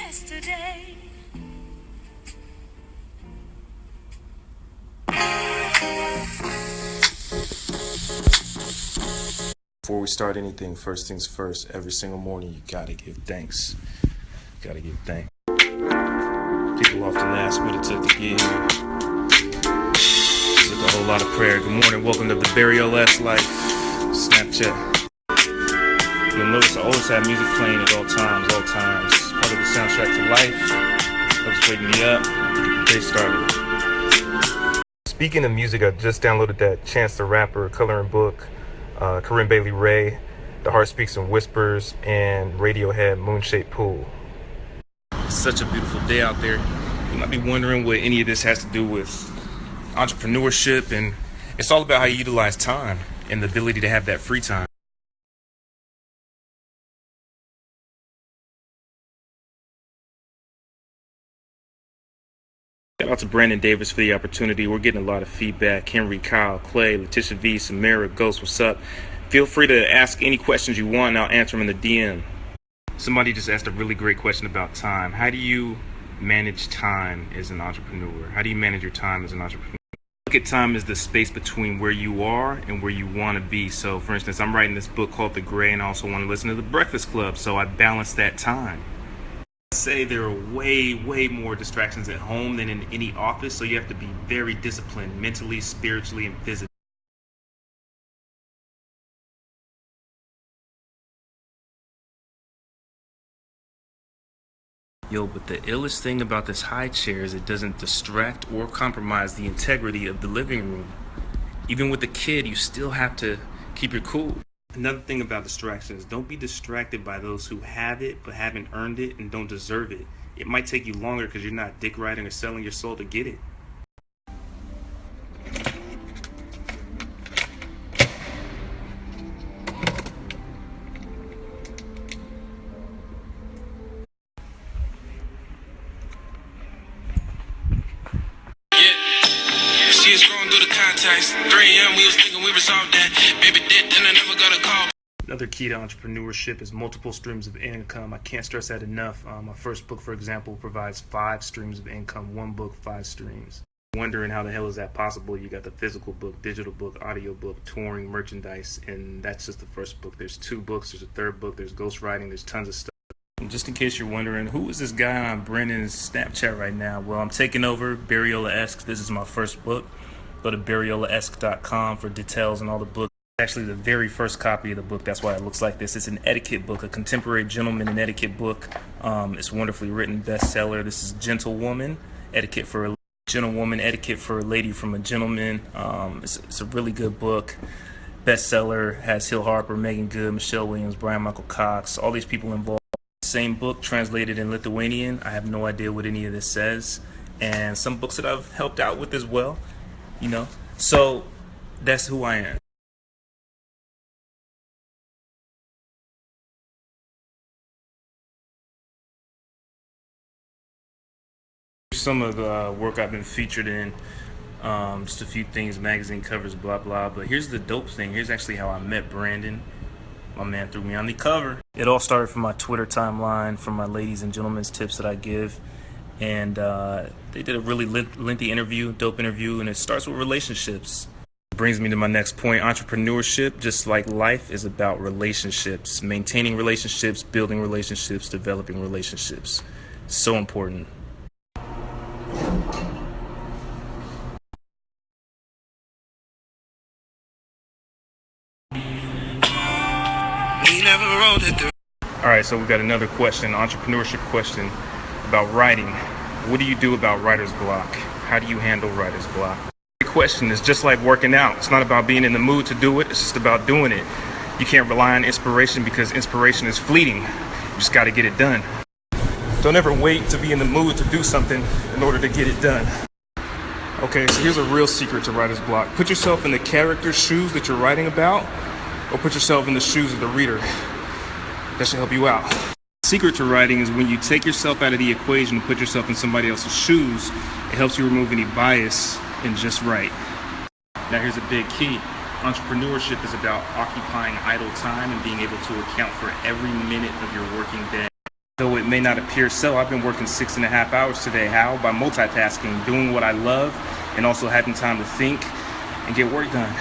Yesterday. Before we start anything, first things first, every single morning you gotta give thanks. Gotta give thanks. People often ask what it took to get here. It took a whole lot of prayer. Good morning, welcome to the Bereola life. Snapchat. You'll notice I always have music playing at all times. It's part of the soundtrack to life. Helps wake me up, get the day started. Speaking of music, I just downloaded that Chance the Rapper coloring book. Corinne Bailey Rae, The Heart Speaks in Whispers, and Radiohead Moonshaped Pool. It's such a beautiful day out there. You might be wondering what any of this has to do with entrepreneurship, and it's all about how you utilize time and the ability to have that free time. Shout out to Brandon Davis for the opportunity. We're getting a lot of feedback. Henry, Kyle, Clay, Letitia V, Samara, Ghost, what's up? Feel free to ask any questions you want and I'll answer them in the DM. Somebody just asked a really great question about time. How do you manage time as an entrepreneur? How do you manage your time as an entrepreneur? Look at time as the space between where you are and where you want to be. So for instance, I'm writing this book called The Gray and I also want to listen to The Breakfast Club. So I balance that time. Say there are way more distractions at home than in any office, so you have to be very disciplined mentally, spiritually, and physically. Yo, but the illest thing about this high chair is it doesn't distract or compromise the integrity of the living room. Even with a kid, you still have to keep your cool. Another thing about distractions, don't be distracted by those who have it but haven't earned it and don't deserve it. It might take you longer because you're not dick riding or selling your soul to get it. She is scrolling through the contacts. 3 a.m. we was thinking we resolved that. Baby did, then I never got a call. Another key to entrepreneurship is multiple streams of income. I can't stress that enough. My first book, for example, provides 5 streams of income. One book, 5 streams. Wondering how the hell is that possible? You got the physical book, digital book, audio book, touring, merchandise, and that's just the first book. There's 2 books, there's a 3rd book, there's ghostwriting, there's tons of stuff. And just in case you're wondering, who is this guy on Brennan's Snapchat right now? Well, I'm taking over Bereola-esque. This is my first book. Go to bereola-esque.com for details and all the books. Actually, the very first copy of the book, that's why it looks like this. It's an etiquette book, a contemporary gentleman and etiquette book. It's wonderfully written, bestseller. This is Gentlewoman, Etiquette for a Gentlewoman, Etiquette for a Lady from a Gentleman. It's a really good book. Bestseller, has Hill Harper, Megan Good, Michelle Williams, Brian Michael Cox, all these people involved. Same book, translated in Lithuanian. I have no idea what any of this says. And some books that I've helped out with as well, you know. So that's who I am. Some of the work I've been featured in, just a few things, magazine covers, blah blah. But here's the dope thing. Here's actually how I met Brandon. My man threw me on the cover. It all started from my Twitter timeline, from my ladies and gentlemen's tips that I give, and they did a really lengthy interview, dope interview, and it starts with relationships. It brings me to my next point. Entrepreneurship, just like life, is about relationships, maintaining relationships, building relationships, developing relationships. So important. Alright, so we got another question, entrepreneurship question about writing. What do you do about writer's block? How do you handle writer's block? The question is just like working out. It's not about being in the mood to do it, it's just about doing it. You can't rely on inspiration because inspiration is fleeting. You just got to get it done. Don't ever wait to be in the mood to do something in order to get it done. Okay, so here's a real secret to writer's block. Put yourself in the character's shoes that you're writing about, or put yourself in the shoes of the reader. That should help you out. The secret to writing is when you take yourself out of the equation and put yourself in somebody else's shoes, it helps you remove any bias and just write. Now here's a big key. Entrepreneurship is about occupying idle time and being able to account for every minute of your working day. Though it may not appear so, I've been working 6.5 hours today. How? By multitasking, doing what I love, and also having time to think and get work done.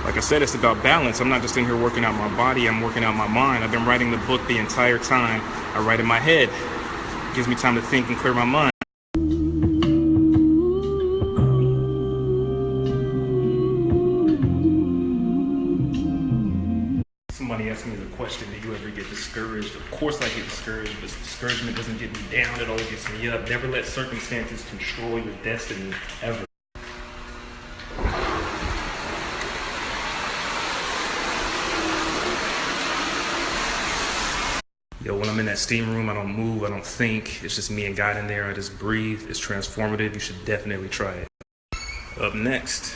Like I said, it's about balance. I'm not just in here working out my body, I'm working out my mind. I've been writing the book the entire time. I write in my head. It gives me time to think and clear my mind. Somebody asked me the question, do you ever get discouraged? Of course I get discouraged, but discouragement doesn't get me down, it always gets me up. Never let circumstances control your destiny, ever. Yo, when I'm in that steam room, I don't move, I don't think. It's just me and God in there. I just breathe. It's transformative. You should definitely try it. Up next.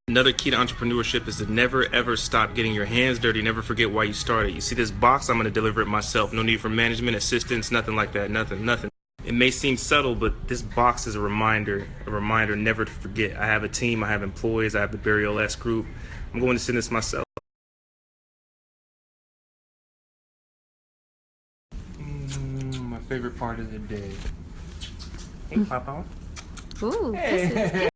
Another key to entrepreneurship is to never ever stop getting your hands dirty. Never forget why you started. You see this box? I'm going to deliver it myself. No need for management, assistance, nothing like that. Nothing. It may seem subtle, but this box is a reminder never to forget. I have a team, I have employees, I have the Bereola group. I'm going to send this myself. My favorite part of the day. Hey, Papa. Ooh, this is good.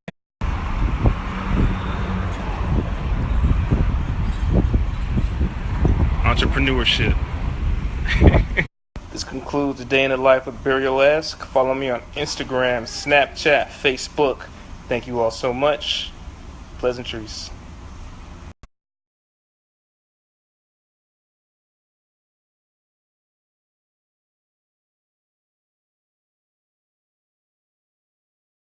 Entrepreneurship. This concludes the day in the life of Bereola. Follow me on Instagram, Snapchat, Facebook. Thank you all so much. Pleasantries.